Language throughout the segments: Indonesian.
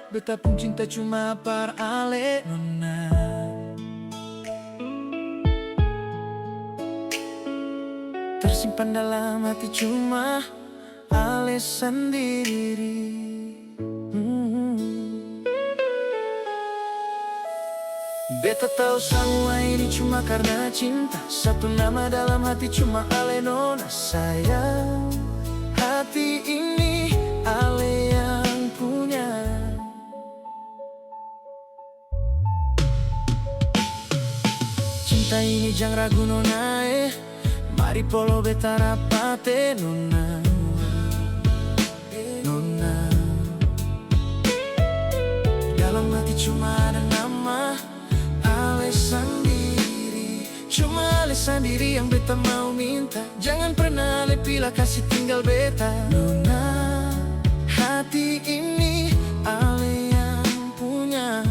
beta pun cinta cuma par ale nona. Tersimpan dalam hati cuma ale sendiri. Beta tahu semua ini cuma karena cinta. Satu nama dalam hati cuma ale nona. Sayang, hati ini ale yang punya. Cinta ini jangan ragu nona, mari polo beta rapate nona. Nona, dalam hati cuma ada nama ale sendiri. Cuma ale sendiri yang beta mau minta. Jangan pernah ale pilih kasih tinggal beta nona. Hati ini ale yang punya.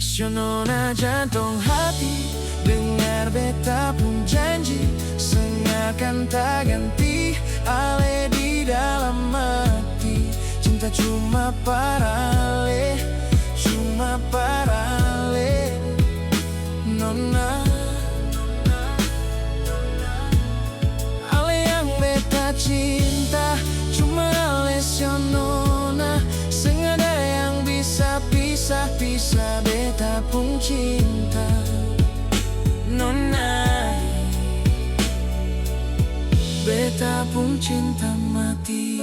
Sio nona jantung hati, dengar beta pun janji, sengakan tak ganti ale di dalam hati. Cinta cuma para ale, cuma para ale nona. Ale yang beta cinta cuma ale sio nona. Sengaja yang bisa pisah-pisah beta pun cinta nona. Beta pun cinta mati.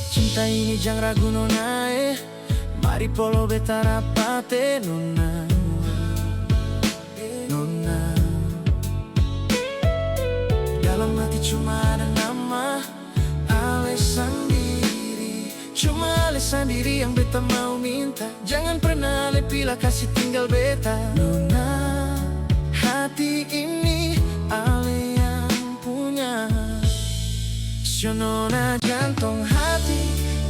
Cinta ini jangan ragu nona, mari polo beta rapate nona. Nona, dalam hati cuma ada nama ale sendiri. Cuma ale sendiri yang beta mau minta. Jangan pernah ale pilih kasih tinggal beta nona. Hati ini ale yang punya. Sio nona jantung hati,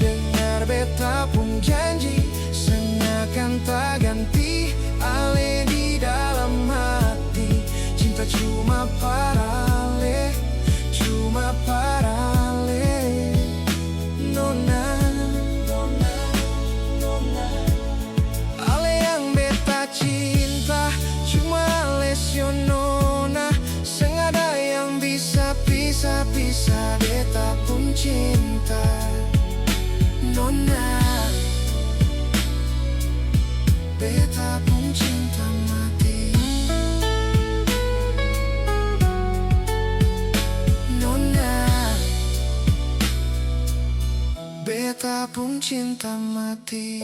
dengar beta pun janji, sengakan tak ganti ale di dalam hati. Cinta cuma para ale, cuma para ale nona. Ale yang beta cinta cuma ale sio nona. Sengaja yang bisa pisah-pisah beta pun cinta nona. Beta pun cinta mati nona. Beta pun cinta mati.